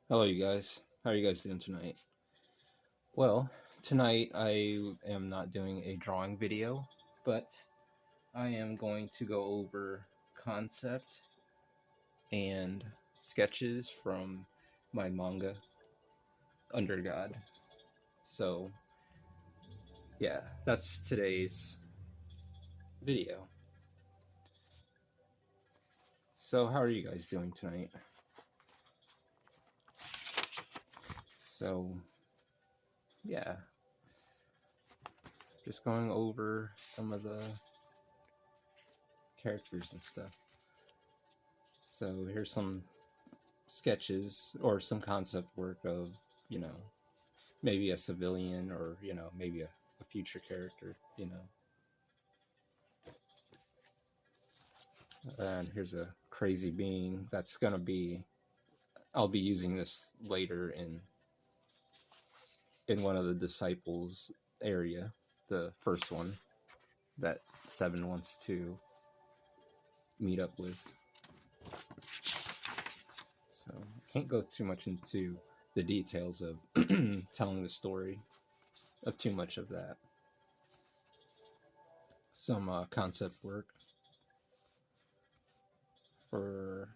Hello, you guys. How are you guys doing tonight? Well, tonight I am not doing a drawing video, but I am going to go over concept and sketches from my manga, Under God. So, yeah, that's today's video. So, how are you guys doing tonight? So, yeah, just going over some of the characters and stuff. So, here's some sketches or some concept work of, you know, maybe a civilian or, maybe a future character. And here's a crazy being that's going to be, I'll be using this later in one of the disciples area, the first one that Seven wants to meet up with. So I can't go too much into the details of telling the story of too much of that. Some concept work for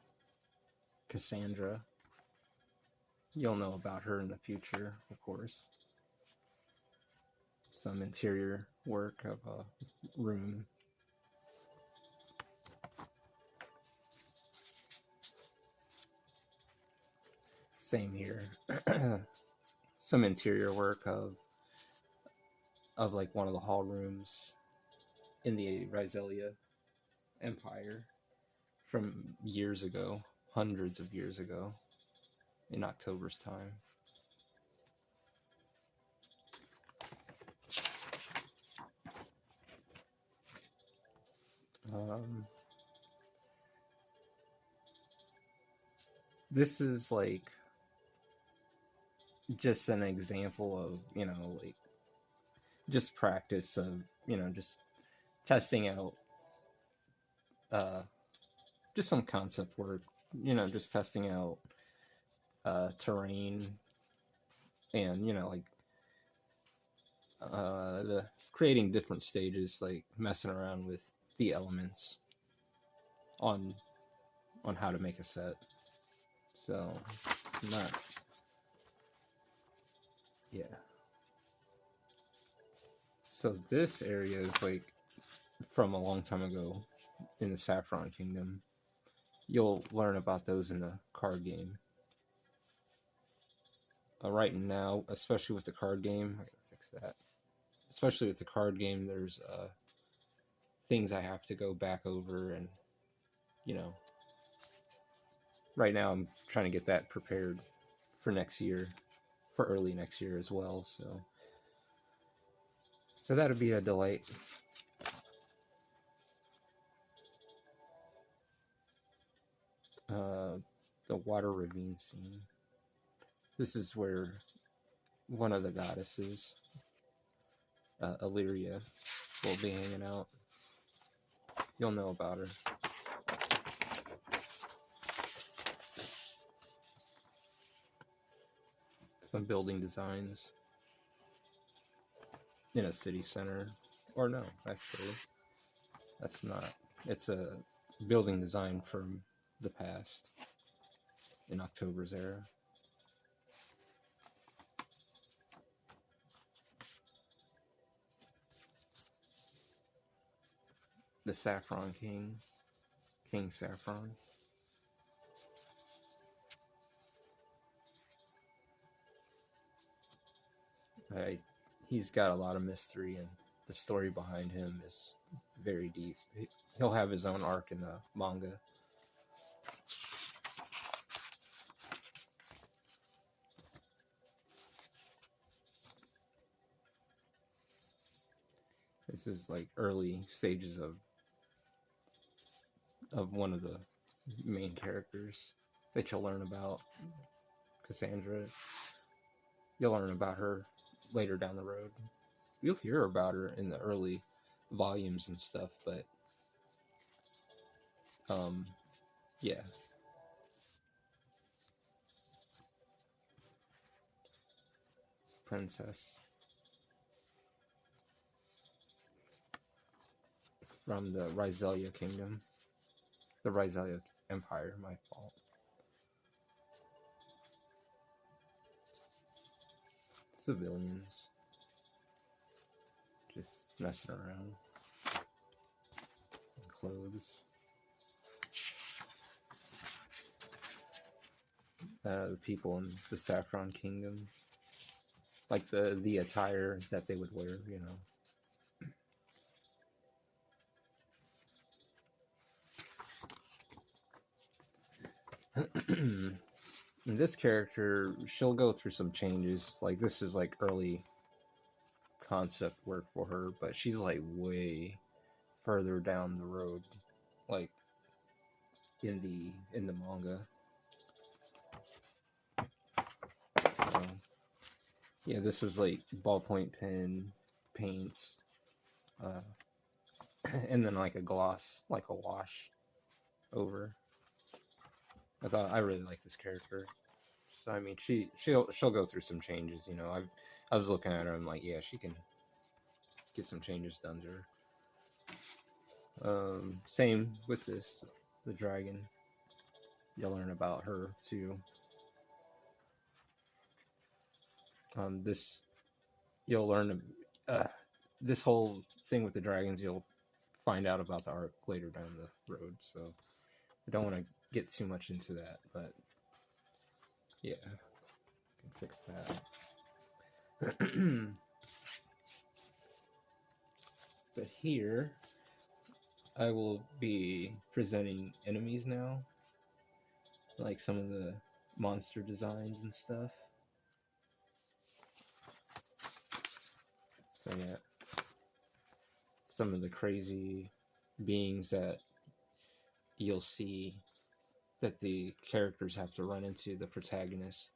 Cassandra. You'll know about her in the future, of course. Some interior work of a room. Same here. Some interior work of like one of the hall rooms in the Rizelia Empire from years ago, hundreds of years ago, in October's time. This is like just an example of, like just practice of, just testing out just some concept work, just testing out terrain and, like the creating different stages, like messing around with the elements on how to make a set. So not yeah. So this area is like from a long time ago in the Saffron Kingdom. You'll learn about those in the card game. Right now, especially with the card game, I gotta fix that. Especially with the card game, there's things I have to go back over, and right now I'm trying to get that prepared for next year, for early next year as well. So that'll be a delight. The water ravine scene. This is where one of the goddesses, Illyria, will be hanging out. You'll know about her. Some building designs in a city center. Or no, actually, that's not. It's a building design from the past in October's era. The Saffron King, King Saffron. He's got a lot of mystery, and the story behind him is very deep. He'll have his own arc in the manga. This is like early stages of one of the main characters that you'll learn about, Cassandra. You'll learn about her later down the road. You'll hear about her in the early volumes and stuff, but yeah. princess from the Rizelia Kingdom. The Rizelia Empire, my fault. Civilians. Just messing around. Clothes. The people in the Saffron Kingdom. Like the attire that they would wear, you know. And this character, she'll go through some changes. Like, this is like early concept work for her, but she's like way further down the road, like in the manga. So yeah, this was like ballpoint pen, paints, and then like a gloss, like a wash over. I really like this character. So I mean, she'll go through some changes, you know. I was looking at her, I'm like, yeah, she can get some changes done to her. Same with this, the dragon. You'll learn about her too. This you'll learn this whole thing with the dragons. You'll find out about the arc later down the road. So I don't want to get too much into that, but yeah, I can fix that. But here, I will be presenting enemies now, like some of the monster designs and stuff. So yeah, some of the crazy beings that you'll see that the characters have to run into, the protagonists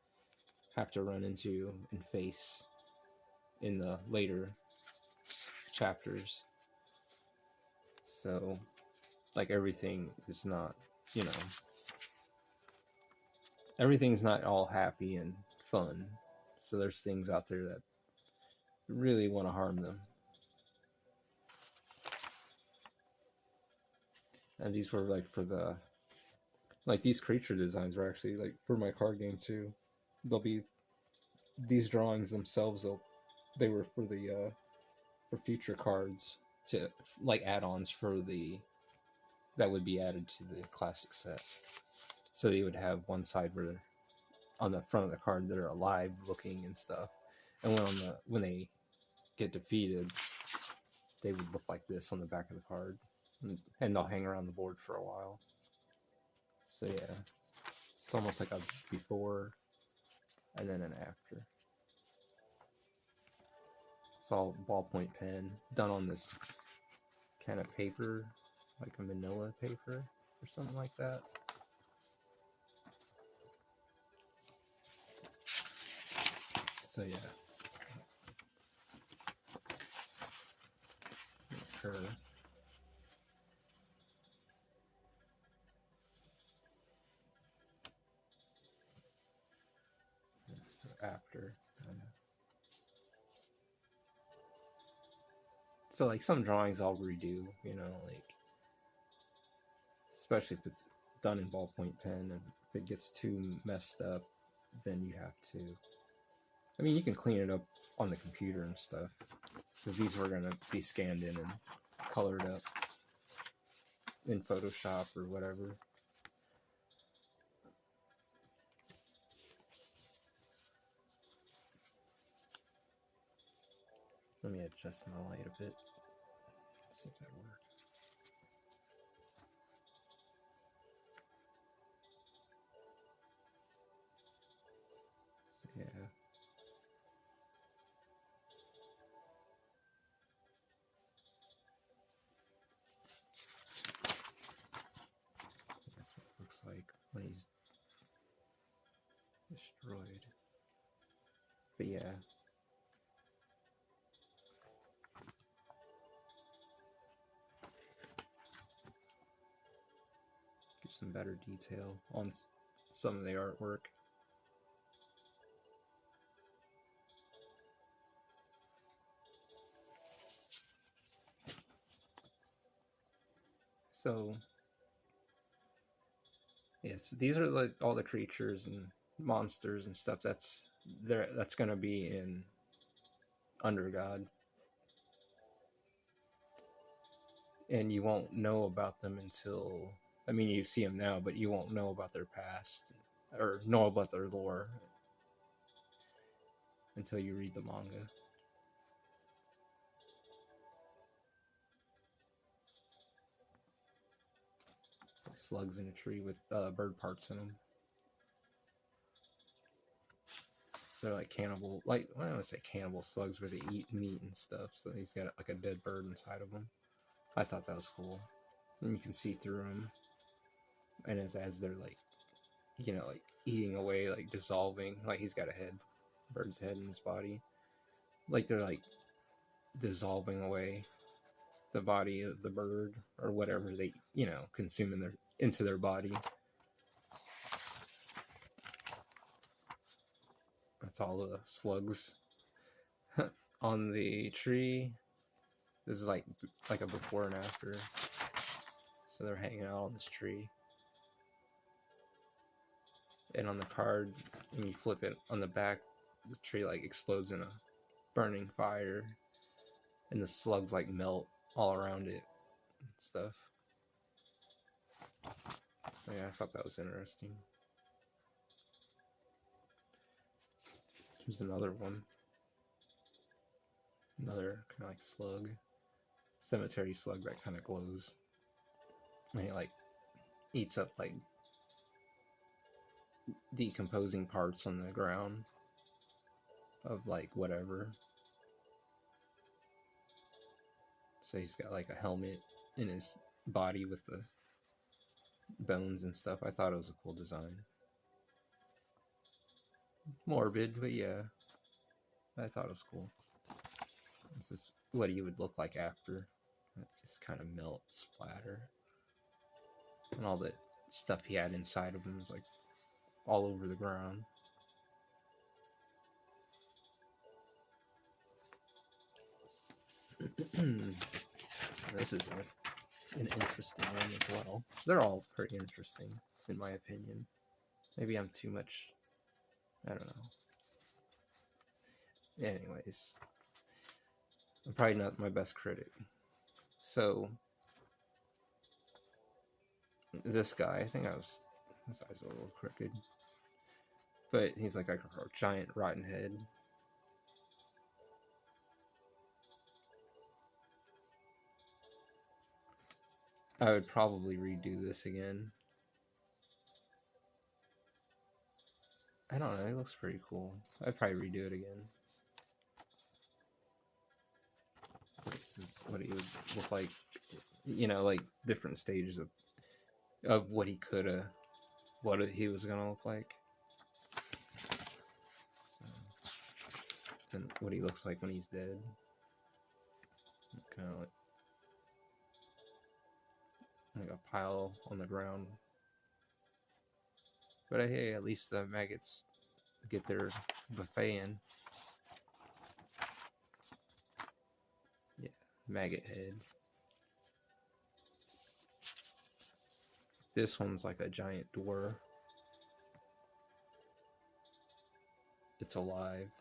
have to run into and face in the later chapters. So, like, everything is not, you know, everything's not all happy and fun. So there's things out there that really want to harm them. And these were like for the, like, these creature designs were actually like for my card game too. They'll be these drawings themselves. They were for the for future cards, to like add-ons for the that would be added to the classic set. So you would have one side where on the front of the card they're alive looking and stuff, and when they get defeated, they would look like this on the back of the card, and they'll hang around the board for a while. So yeah, it's almost like a before and then an after. It's all ballpoint pen, done on this kind of paper, like a manila paper or something like that. So yeah, her. After. So like some drawings I'll redo, you know, like especially if it's done in ballpoint pen, and if it gets too messed up, then you have to. I mean, you can clean it up on the computer and stuff, because these were gonna be scanned in and colored up in Photoshop or whatever. Let me adjust my light a bit. See if that works. So yeah. That's what it looks like when he's destroyed. But yeah. Give some better detail on some of the artwork. So yes, these are like all the creatures and monsters and stuff that's gonna be in Under God, and you won't know about them until, I mean, you see them now, but you won't know about their past or know about their lore until you read the manga. Slugs in a tree with bird parts in them. They're like cannibal, like, I don't want to say cannibal slugs where they eat meat and stuff. So he's got like a dead bird inside of him. I thought that was cool. And you can see through them. And as they're like, you know, like eating away, like dissolving, like he's got a head, bird's head in his body. Like they're like dissolving away the body of the bird or whatever they, you know, consume into their body. That's all the slugs on the tree. This is like a before and after. So they're hanging out on this tree. And on the card, when you flip it on the back, the tree like explodes in a burning fire, and the slugs like melt all around it and stuff. So yeah, I thought that was interesting. Here's another one. Another kind of like slug. Cemetery slug that kind of glows. And it like eats up like decomposing parts on the ground of like whatever. So he's got like a helmet in his body with the bones and stuff. I thought it was a cool design. Morbid, but yeah, I thought it was cool. This is what he would look like after. It just kind of melt, splatter. And all the stuff he had inside of him is like all over the ground. This is an interesting one as well. They're all pretty interesting, in my opinion. Maybe I'm too much, I don't know. Anyways, I'm probably not my best critic. So, this guy, I think his eyes are a little crooked. But he's like a giant rotten head. I would probably redo this again. I don't know, it looks pretty cool. I'd probably redo it again. This is what he would look like, you know, like different stages of what he could have, what he was gonna look like. So, and what he looks like when he's dead. Kind of like a pile on the ground. But hey, at least the maggots get their buffet in. Yeah, maggot head. This one's like a giant door. It's alive.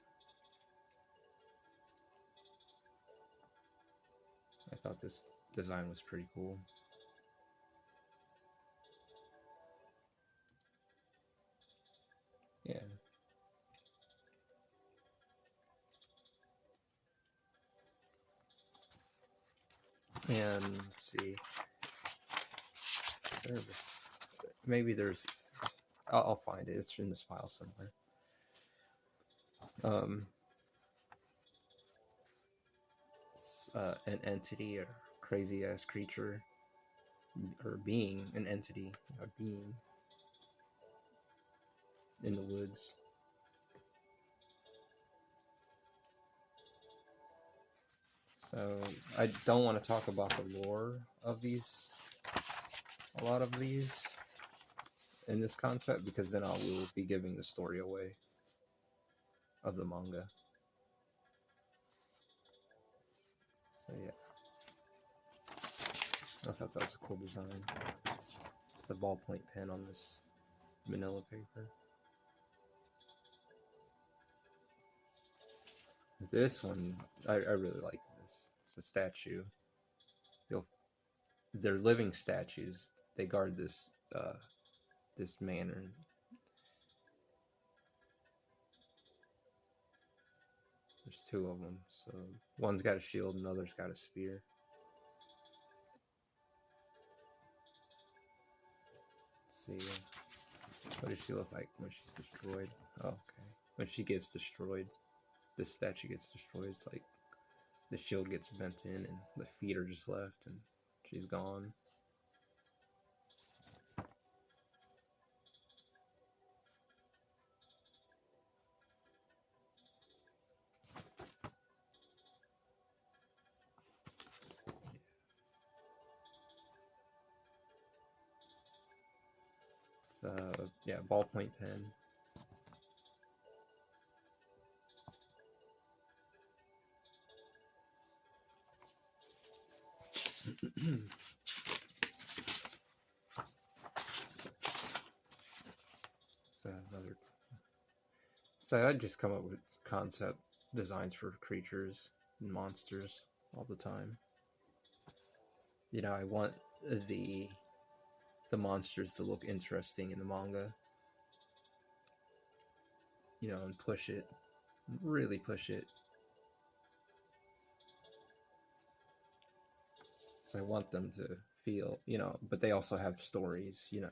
I thought this design was pretty cool. Yeah. And let's see. Maybe there's. I'll find it. It's in this file somewhere. An entity or crazy ass creature or being, an entity, a being in the woods. So I don't want to talk about the lore of these, a lot of these in this concept, because then I will be giving the story away of the manga. So yeah. I thought that was a cool design. It's a ballpoint pen on this manila paper. This one, I really like this. It's a statue. They're living statues. They guard this this manor. There's two of them. So one's got a shield and the other's got a spear. Let's see. What does she look like when she's destroyed? Oh, okay. When she gets destroyed, this statue gets destroyed. It's like the shield gets bent in and the feet are just left and she's gone. It's yeah, ballpoint pen. Another. So I'd just come up with concept designs for creatures and monsters all the time. You know, I want the monsters to look interesting in the manga. You know, and push it, really push it. So I want them to feel, you know, but they also have stories, you know,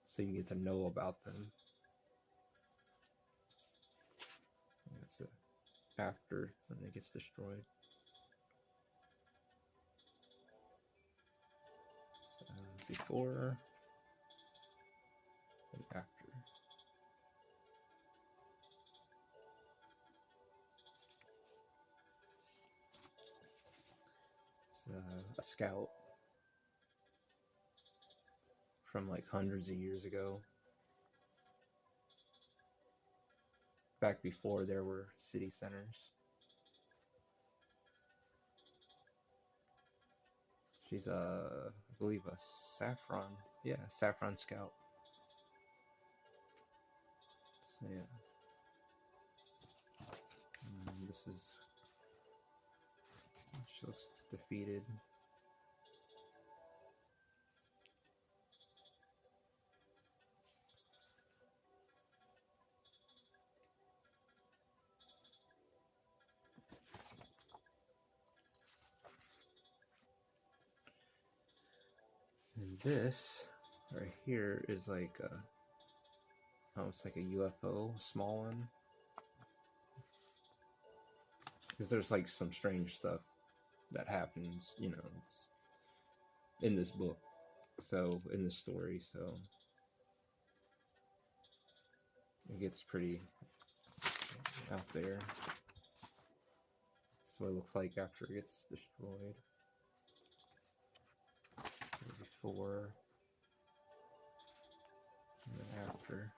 so you get to know about them. That's after when it gets destroyed. So before and after. It's a scout from like hundreds of years ago. Back before there were city centers. She's I believe a saffron. Yeah, saffron scout. So yeah. This is. She looks defeated. And this right here is like it's like a UFO, small one. Because there's like some strange stuff that happens, you know, in this book. So in this story, so it gets pretty out there. That's what it looks like after it gets destroyed. So before and then after.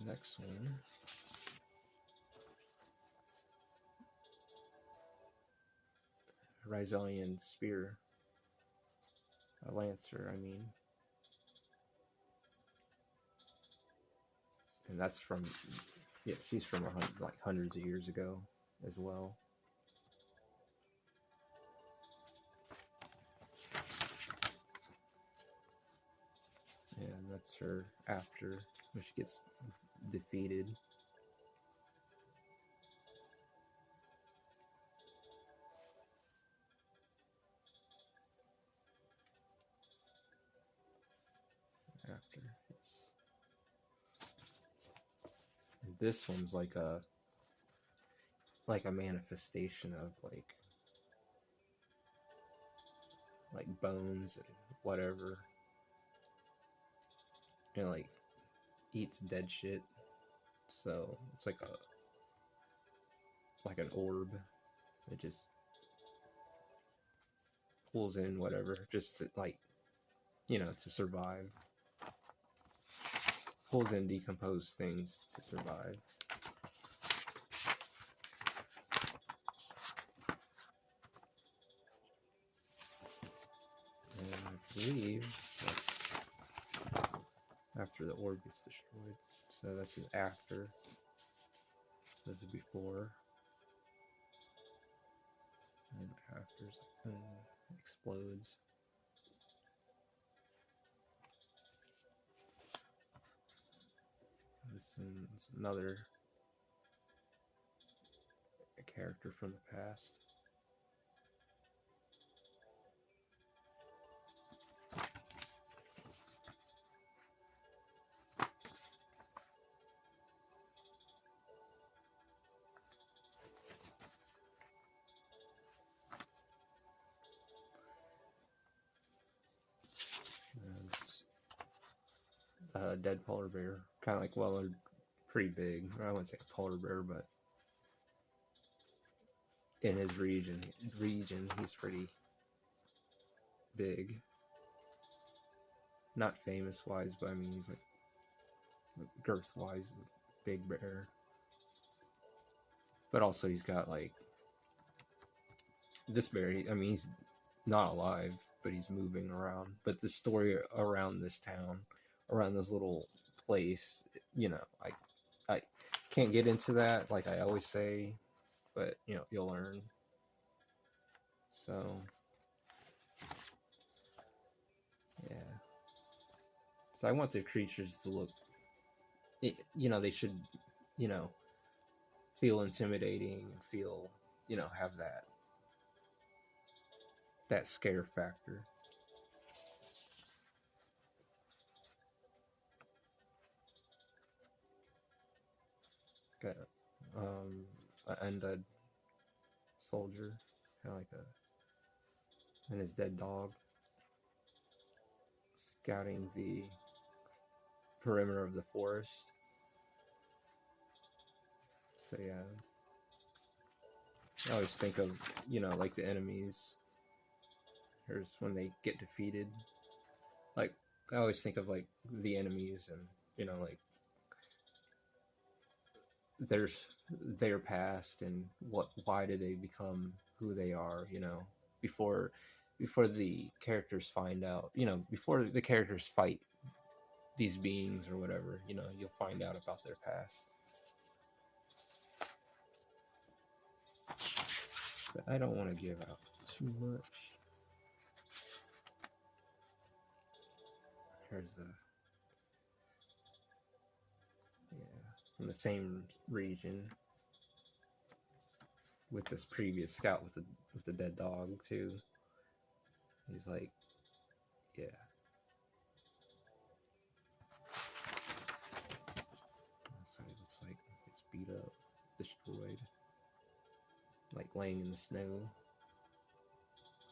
Next one. Rhizolian spear. A lancer, I mean. And that's from, yeah, she's from like hundreds of years ago as well. And that's her after, when she gets defeated. After. And this one's like a manifestation of like bones and whatever. And like eats dead shit. So it's like an orb. It just pulls in whatever just to, like, you know, to survive. Pulls in decomposed things to survive. believe that's after the orb gets destroyed. So that's an after. So that's a before. And after explodes. This is another character from the past. It's a dead polar bear, kind of like, well, they're pretty big. I wouldn't say a polar bear, but in his region, he's pretty big. Not famous wise, but I mean, he's like girth wise, big bear. But also, he's got like this bear. I mean, he's not alive, but he's moving around. But the story around this town, around this little place, you know, I can't get into that, like I always say, but you know, you'll learn. So yeah. So I want the creatures to look, you know, they should, you know, feel intimidating and feel, you know, have that scare factor. Got an undead soldier, kind of like and his dead dog, scouting the perimeter of the forest. So yeah, I always think of, you know, like the enemies. Here's when they get defeated. Like, I always think of like the enemies, and you know, like there's their past and why did they become who they are, you know, before the characters find out, you know, before the characters fight these beings or whatever, you know, you'll find out about their past. But I don't want to give out too much. Here's from the same region with this previous scout with the dead dog too. He's like, yeah. That's what it looks like. It's beat up, destroyed, like laying in the snow,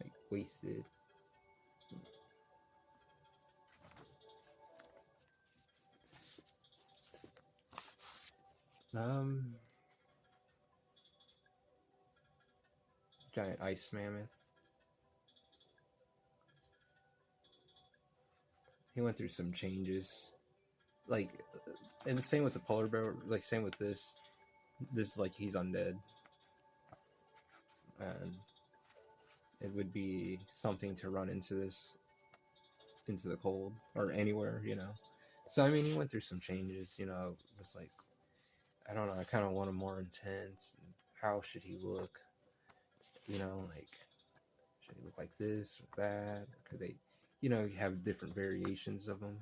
like wasted. Giant ice mammoth. He went through some changes, like, and the same with the polar bear. Like, same with this. This is like he's undead, and it would be something to run into the cold or anywhere, you know. So I mean, he went through some changes, you know. It was like, I don't know. I kind of want him more intense. How should he look? You know, like, should he look like this or that? Or could they, you know, have different variations of him?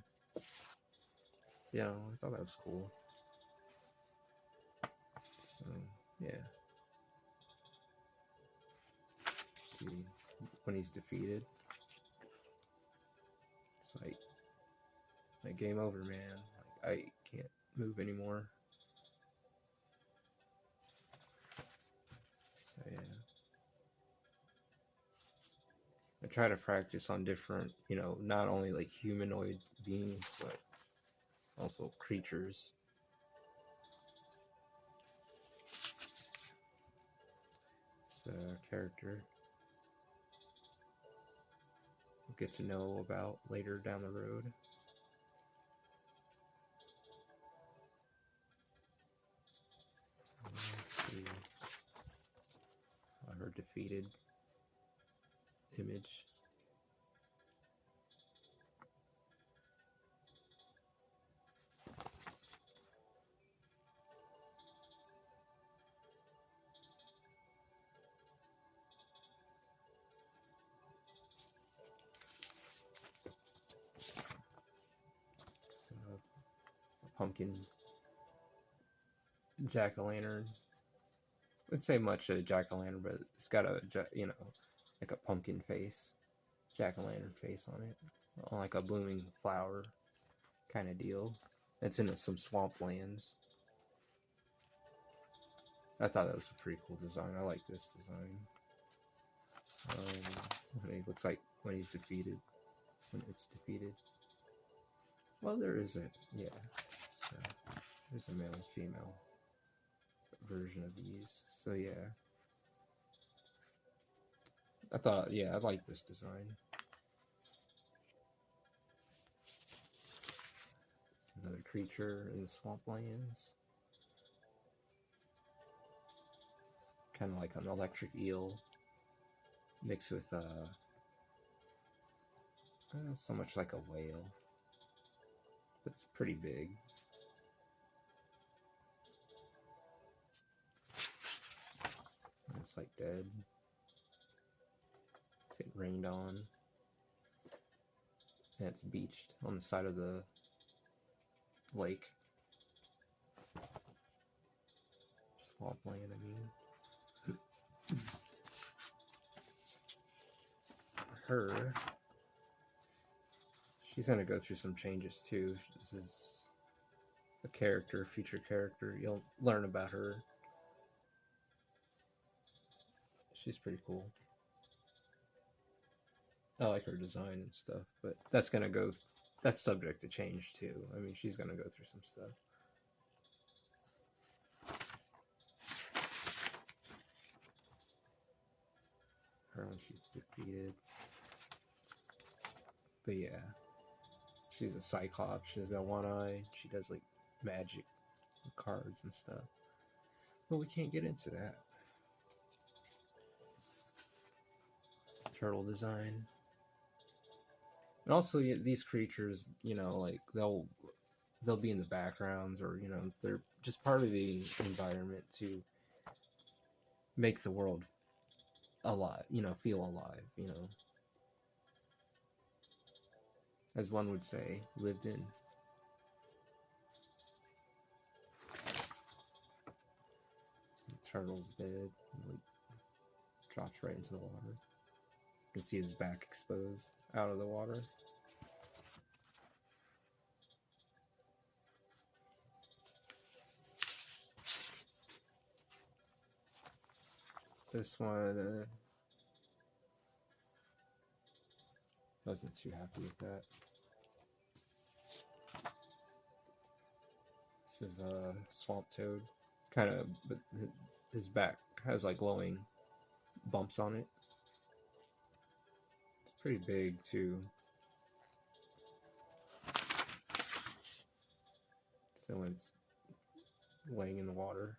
You know, I thought that was cool. So yeah. Let's see, when he's defeated, it's like game over, man. Like, I can't move anymore. So yeah. I try to practice on different, you know, not only like humanoid beings, but also creatures. It's a character we'll get to know about later down the road. Let's see. Her defeated image. pumpkin jack-o'-lantern. Wouldn't say much of a jack-o'-lantern, but it's got a, you know, like a pumpkin face, jack-o'-lantern face on it, like a blooming flower kind of deal. It's in some swamp lands. I thought that was a pretty cool design. I like this design. It looks like when he's defeated, when it's defeated. Well, there is a, yeah, so there's a male and female version of these. So yeah, I thought, yeah, I like this design. It's another creature in the swamplands. Kind of like an electric eel mixed with not so much like a whale, but it's pretty big. And it's like dead. It's getting rained on. And it's beached on the side of the lake. Swampland, I mean. Her, she's gonna go through some changes too. This is a character, future character. You'll learn about her. She's pretty cool. I like her design and stuff, but that's gonna go, that's subject to change too. I mean, she's gonna go through some stuff. Her when she's defeated. But yeah, she's a cyclops. She's got one eye. She does like magic cards and stuff. But we can't get into that. Turtle design. And also these creatures, you know, like they'll be in the backgrounds, or you know, they're just part of the environment to make the world alive, you know, feel alive, you know. As one would say, lived in. The turtle's dead. Like, drops right into the water. You can see his back exposed out of the water. This one, wasn't too happy with that. This is a swamp toad, kind of, but his back has like glowing bumps on it. It's pretty big too. So when it's laying in the water.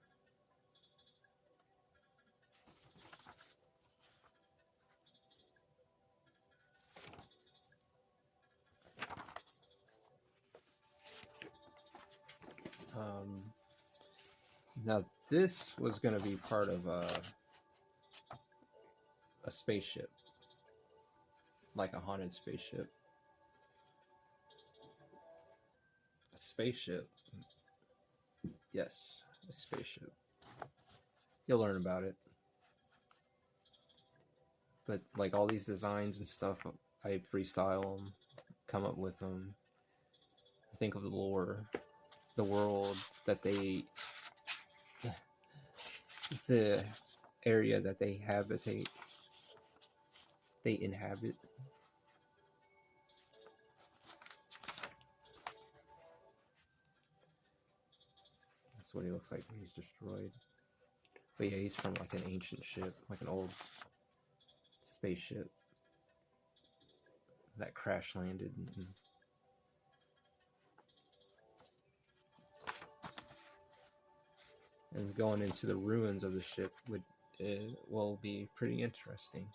Now this was going to be part of a spaceship, like a haunted spaceship. A spaceship. Yes, a spaceship. You'll learn about it. But like all these designs and stuff, I freestyle them, come up with them, think of the lore, the world that they, the area that they inhabit. That's what he looks like when he's destroyed. But yeah, he's from like an ancient ship, like an old spaceship that crash landed. And going into the ruins of the ship will be pretty interesting.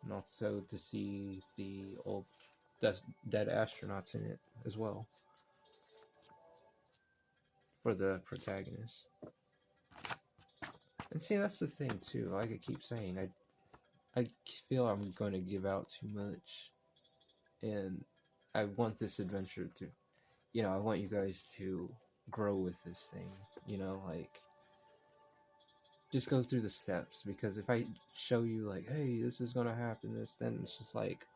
And also to see the old dead astronauts in it as well, for the protagonist. And see, that's the thing too, like I keep saying, I feel I'm going to give out too much, and I want this adventure to you know, I want you guys to grow with this thing, you know, like just go through the steps, because if I show you like, hey, this is gonna happen, this, then it's just like,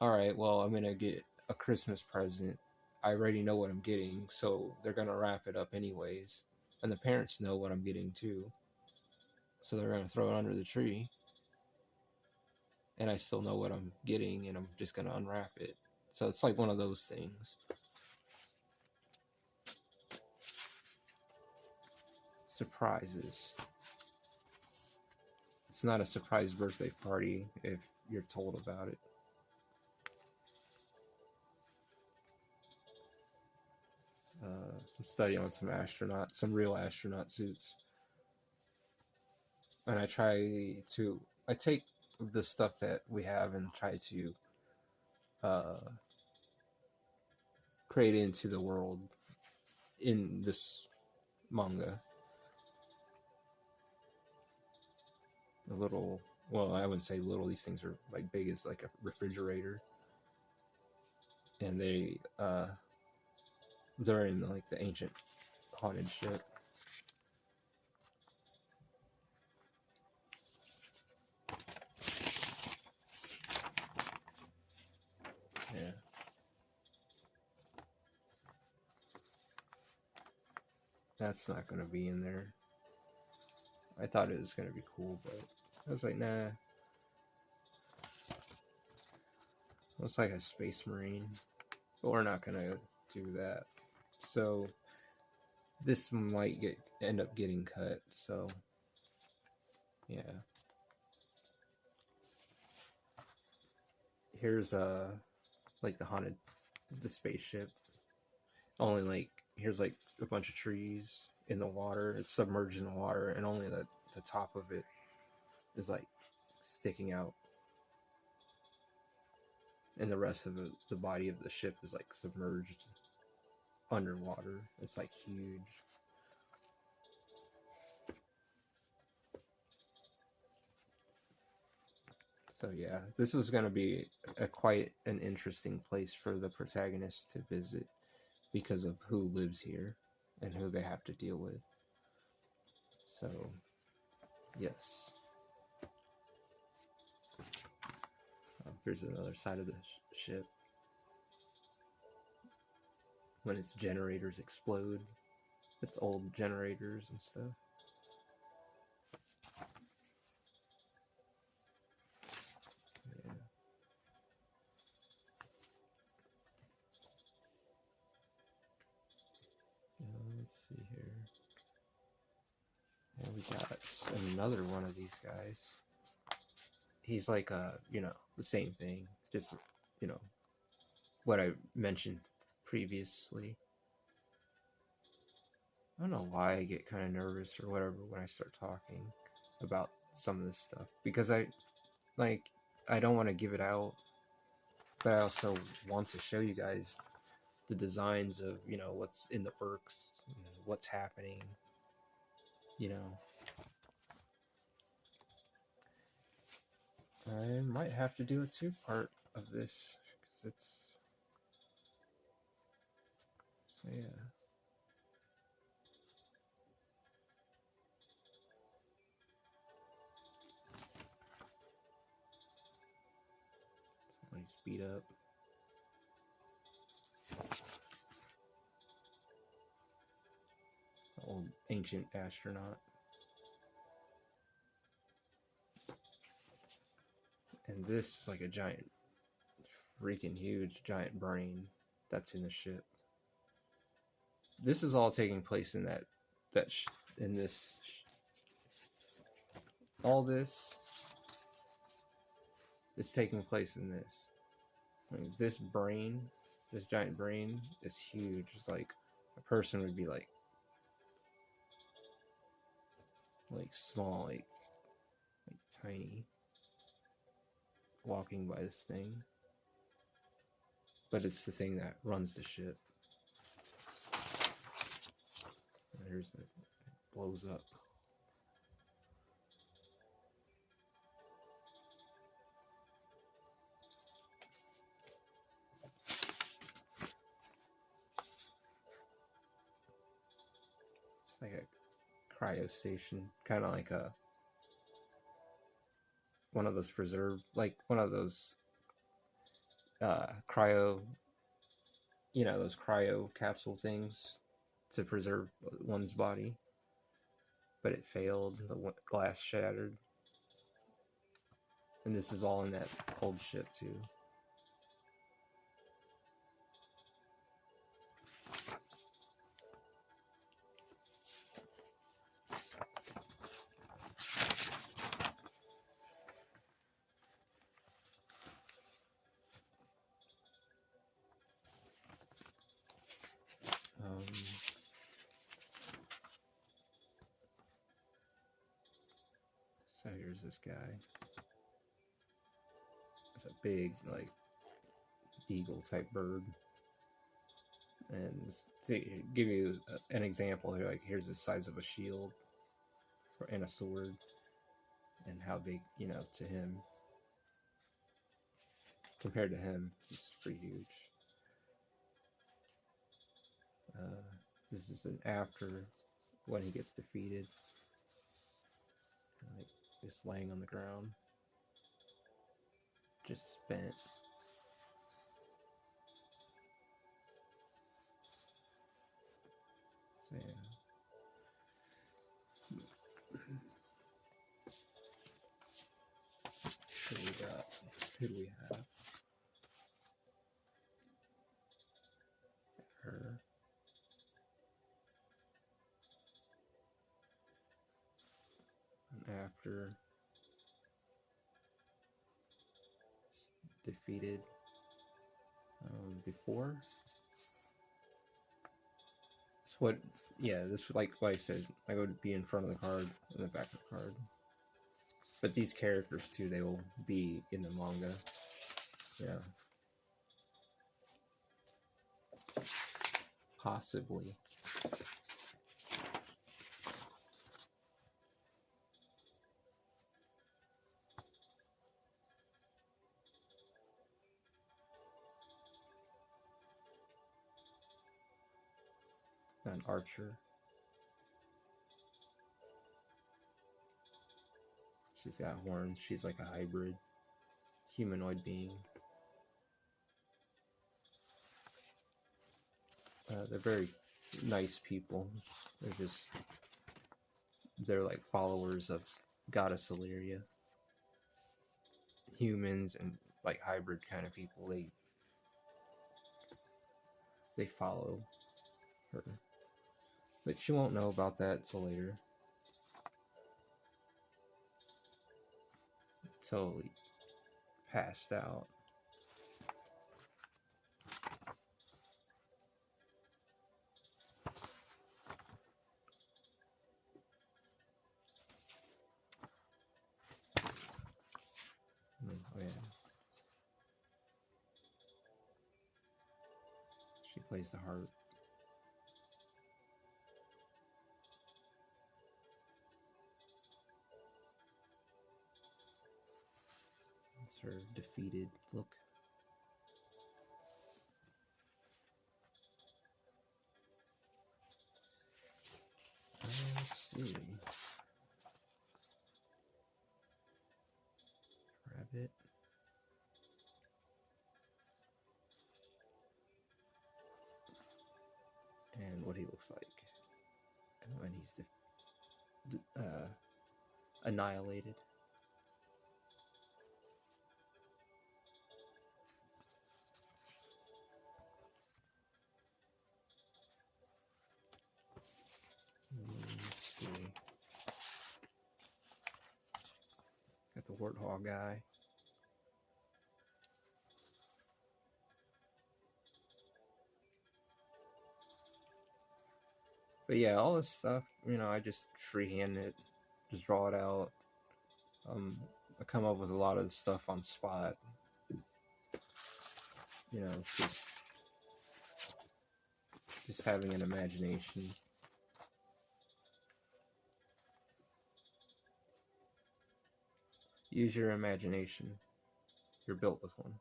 all right, well, I'm gonna get a Christmas present. I already know what I'm getting, so they're gonna wrap it up anyways. And the parents know what I'm getting too, so they're gonna throw it under the tree. And I still know what I'm getting, and I'm just gonna unwrap it. So it's like one of those things. Surprises. It's not a surprise birthday party if you're told about it. Some study on some astronauts, some real astronaut suits. And I take the stuff that we have and try to uh, create into the world in this manga. A little, well, I wouldn't say little, these things are like big as like a refrigerator. And they're in like the ancient haunted ship. Yeah. That's not gonna be in there. I thought it was gonna be cool, but I was like, nah. Looks like a space marine, but we're not gonna do that. So this might end up getting cut. So yeah. Here's like the spaceship. Only like here's like a bunch of trees in the water. It's submerged in the water, and only the top of it is like sticking out, and the rest of the body of the ship is like submerged underwater. It's like huge. So yeah, this is going to be quite an interesting place for the protagonist to visit because of who lives here and who they have to deal with. So yes. Here's another side of the ship. When its generators explode, it's old generators and stuff. Yeah. Let's see here. And we got another one of these guys. He's like you know, the same thing, just, you know, what I mentioned previously. I don't know why I get kind of nervous or whatever when I start talking about some of this stuff, because I don't want to give it out, but I also want to show you guys the designs of, you know, what's in the works, what's happening, you know. I might have to do a two-part of this, because it's, so yeah. Somebody speed up. Old ancient astronaut. And this is like a giant, freaking huge giant brain that's in the ship. This is all taking place in all this is taking place in this. I mean, this giant brain is huge. It's like a person would be like small, like tiny, walking by this thing. But it's the thing that runs the ship. There's it blows up. It's like a cryo station, kind of like a one of those preserve, like one of those cryo, those cryo capsule things to preserve one's body. But it failed. The glass shattered, and this is all in that old ship too. So here's this guy. It's a big, like, eagle type bird. And to give you an example here, like, here's the size of a shield and a sword, and how big, to him. Compared to him, it's pretty huge. This is an after when he gets defeated. Like, just laying on the ground. Just spent. So, yeah. What we got? Who do we have? Her. And after defeated before. It's what, yeah, this, like I said, I would be in front of the card and the back of the card. But these characters too, they will be in the manga. Yeah. Possibly. An archer. She's got horns. She's like a hybrid humanoid being. They're very nice people. They're like followers of Goddess Illyria. Humans and like hybrid kind of people. They follow her. But she won't know about that till later. Totally passed out. Oh yeah. She plays the harp. It's her defeated look. Let's see. Rabbit. And what he looks like when he's annihilated. Let's see. Got the warthog guy. But yeah, all this stuff, I just freehand it, just draw it out. I come up with a lot of stuff on spot. Just having an imagination. Use your imagination. You're built with one.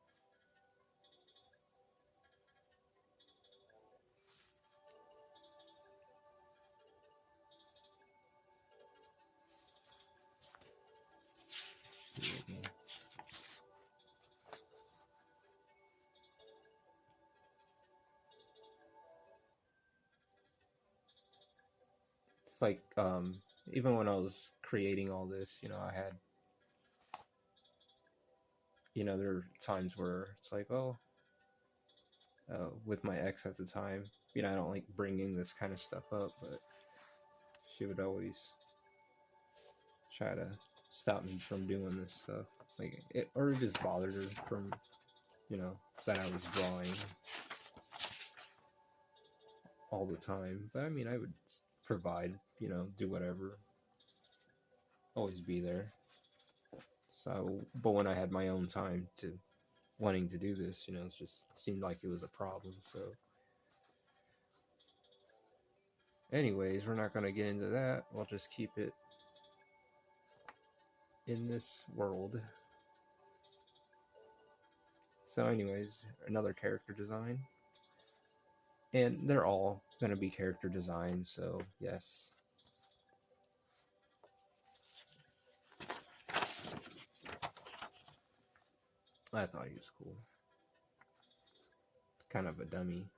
It's like even when I was creating all this, I had, there are times where it's like, oh, with my ex at the time, I don't like bringing this kind of stuff up, but she would always try to stop me from doing this stuff. Like or it just bothered her from, that I was drawing all the time. But I mean, I would provide, do whatever, always be there. So, but when I had my own time to wanting to do this, it just seemed like it was a problem. So, anyways, we're not going to get into that. We'll just keep it in this world. So, anyways, another character design. And they're all going to be character designs, so yes. I thought he was cool. It's kind of a dummy,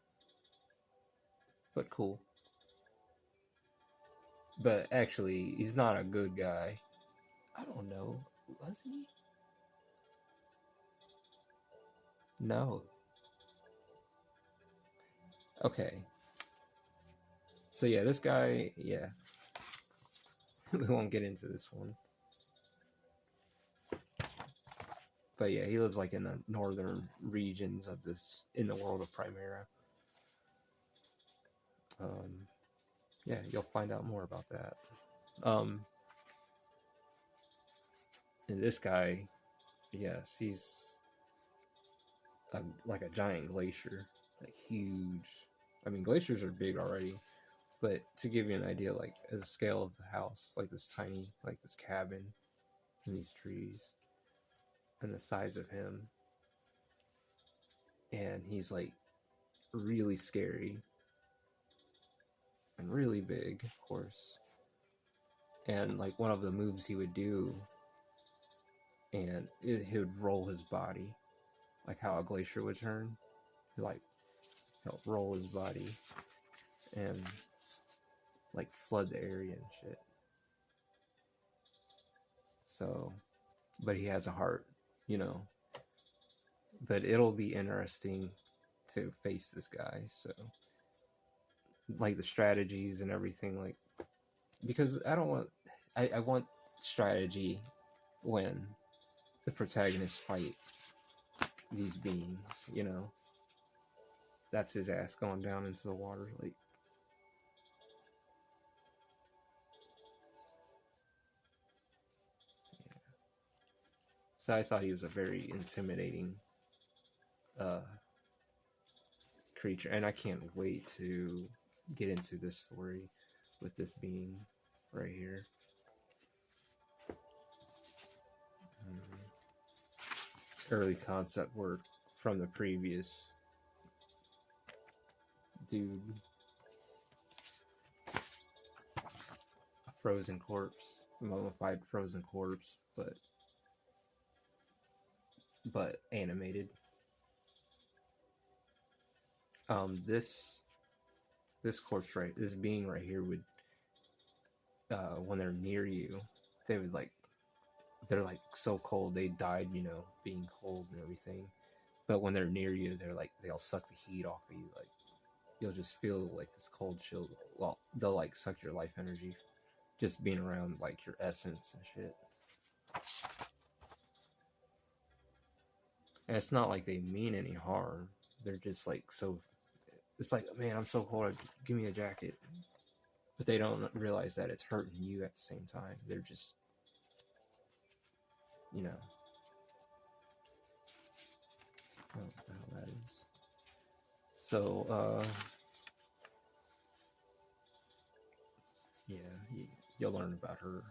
but cool. But actually, he's not a good guy. I don't know. Was he? No. Okay. So yeah, this guy, yeah. We won't get into this one. But yeah, he lives like in the northern regions of this, in the world of Primera. Yeah, you'll find out more about that. And this guy, yes, he's like a giant glacier, like huge. I mean, glaciers are big already, but to give you an idea, like as a scale of the house, like this tiny, like this cabin, and these trees, and the size of him, and he's like really scary and really big, of course. And like one of the moves he would do, and he would roll his body, like how a glacier would turn. He'll roll his body and like flood the area and shit. So, but he has a heart, But it'll be interesting to face this guy. So, like the strategies and everything, like, because I want strategy when the protagonists fight these beings, That's his ass going down into the water, like. Yeah. So I thought he was a very intimidating creature, and I can't wait to get into this story with this being right here. Early concept work from the previous dude. A frozen corpse, a mummified frozen corpse, but animated. This corpse this being right here would, when they're near you, they would they're like so cold, they died, being cold and everything. But when they're near you, they'll suck the heat off of you, like you'll just feel like this cold chill. Well, they'll like suck your life energy, just being around like your essence and shit. And it's not like they mean any harm. They're just like so. It's like, man, I'm so cold. Give me a jacket. But they don't realize that it's hurting you at the same time. They're just, I don't know what the hell that is. So, yeah, you'll learn about her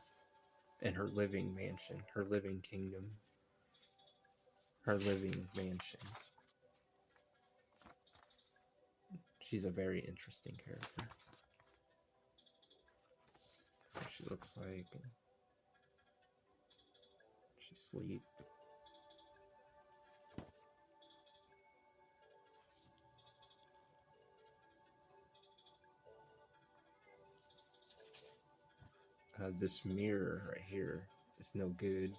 and her living mansion, her living kingdom, her living mansion. She's a very interesting character. That's what she looks like. She sleeps. this mirror right here is no good.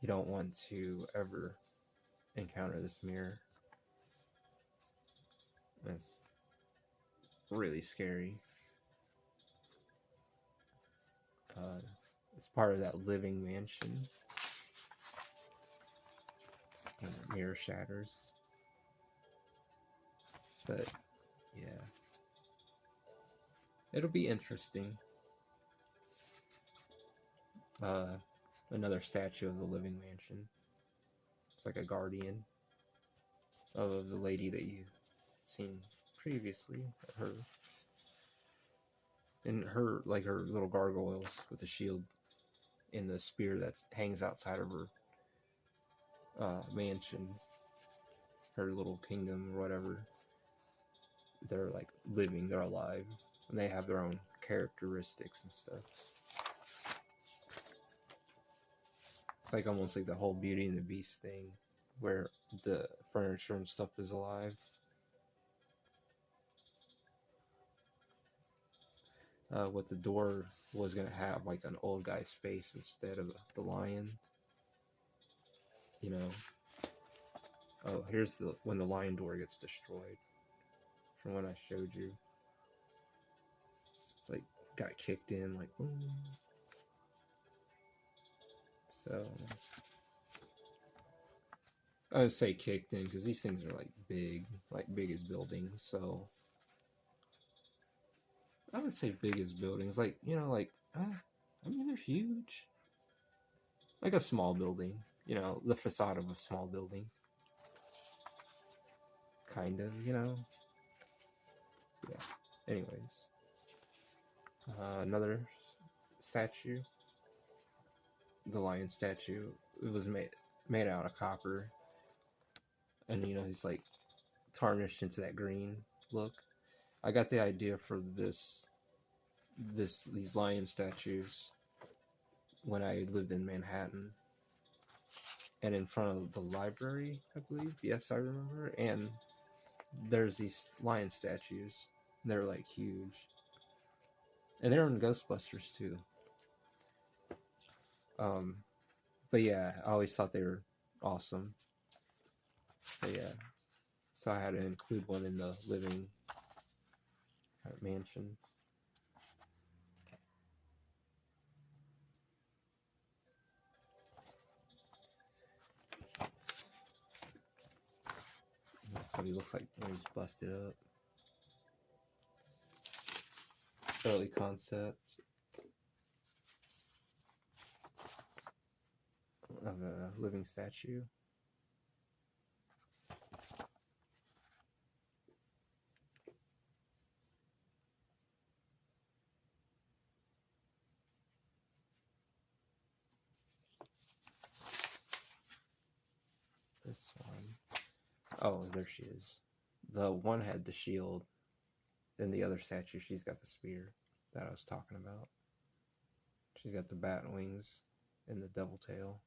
You don't want to ever encounter this mirror. That's really scary. It's part of that living mansion. And the mirror shatters. But yeah, it'll be interesting. Another statue of the living mansion. It's like a guardian of the lady that you've seen previously. Her and her, like, her little gargoyles with the shield and the spear that hangs outside of her mansion, her little kingdom or whatever. They're like living, they're alive, and they have their own characteristics and stuff. It's like almost like the whole Beauty and the Beast thing, where the furniture and stuff is alive. What the door was gonna have, like an old guy's face instead of the lion. You know. Oh, here's the when the lion door gets destroyed. From what I showed you. It's like got kicked in, like boom. So I would say kicked in because these things are like big as buildings. So I would say big as buildings, like, you know, like I mean, they're huge. Like a small building, you know, the facade of a small building. Kind of, you know. Yeah. Anyways, another statue, the lion statue. It was made out of copper, and you know, he's like tarnished into that green look. I got the idea for these lion statues when I lived in Manhattan, and in front of the library, I believe. Yes, I remember. And there's these lion statues. They're like huge, and they're in Ghostbusters too. But yeah, I always thought they were awesome. So yeah, so I had to include one in the living mansion. That's what he looks like when he's busted up. Early concept of a living statue. This one. Oh, there she is. The one had the shield, and the other statue, she's got the spear that I was talking about. She's got the bat wings and the devil tail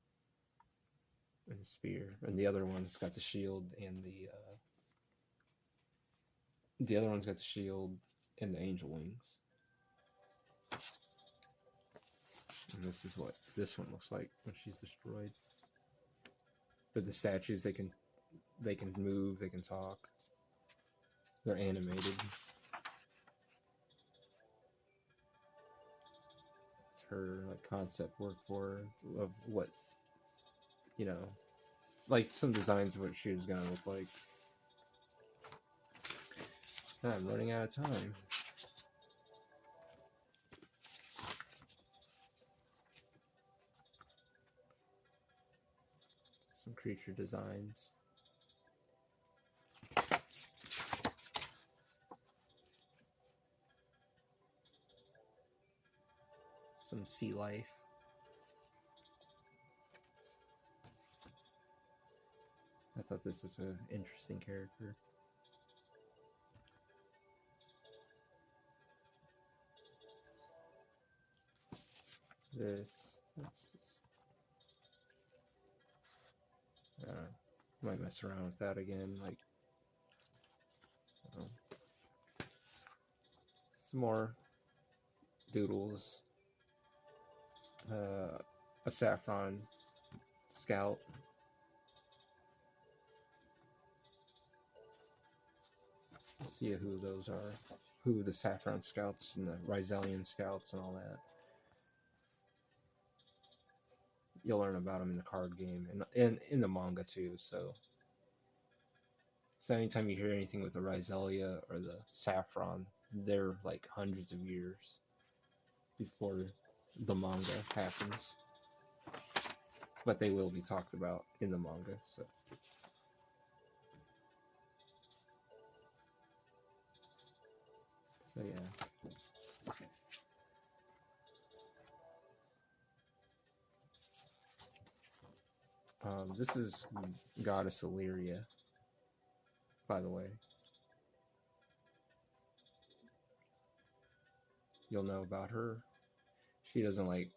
and the spear, and the other one's got the shield and the other one's got the shield and the angel wings. And this is what this one looks like when she's destroyed. But the statues, they can move, they can talk. They're animated. It's her like concept work for her of what, you know, like some designs of what she was gonna look like. I'm running out of time. Some creature designs. Some sea life. I thought this was an interesting character. This, might mess around with that again, like some more doodles a saffron scout. Let's see who those are. Who the saffron scouts and the Ryselian scouts and all that. You'll learn about them in the card game and in the manga too. So anytime you hear anything with the Ryzelia or the saffron, they're like hundreds of years before the manga happens. But they will be talked about in the manga. So yeah. This is Goddess Illyria, by the way. You'll know about her. She doesn't like,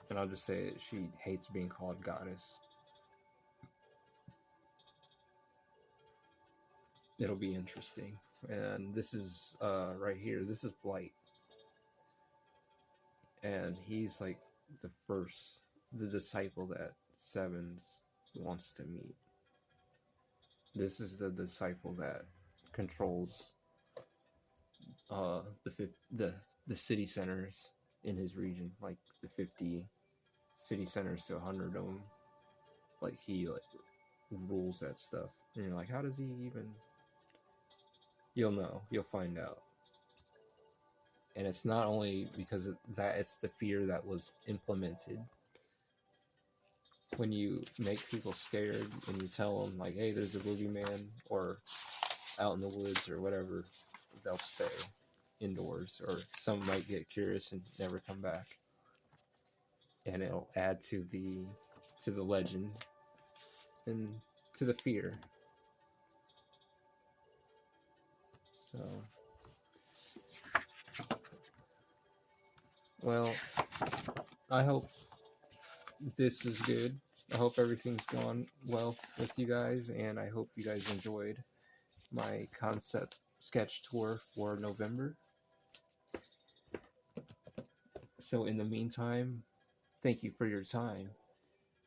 and I'll just say it, she hates being called goddess. It'll be interesting. And this is right here, this is Blight. And he's like the disciple that Sevens wants to meet. This is the disciple that controls the city centers in his region, like the 50 city centers to 100 of them. Like he rules that stuff, and you're like, how does he even? You'll know. You'll find out. And it's not only because of that; it's the fear that was implemented. When you make people scared and you tell them like, hey, there's a boogeyman, or out in the woods or whatever, they'll stay indoors, or some might get curious and never come back. And it'll add to the legend and to the fear. So, well, I hope this is good. I hope everything's gone well with you guys, and I hope you guys enjoyed my concept sketch tour for November. So in the meantime, thank you for your time,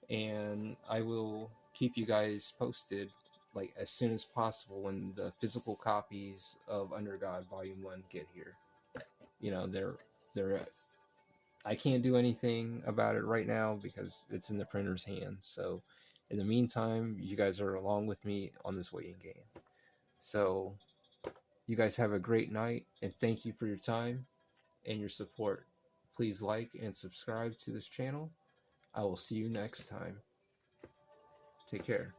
and I will keep you guys posted like as soon as possible when the physical copies of Under God Volume 1 get here. You know, they're I can't do anything about it right now because it's in the printer's hands. So in the meantime, you guys are along with me on this waiting game. So you guys have a great night, and thank you for your time and your support. Please like and subscribe to this channel. I will see you next time. Take care.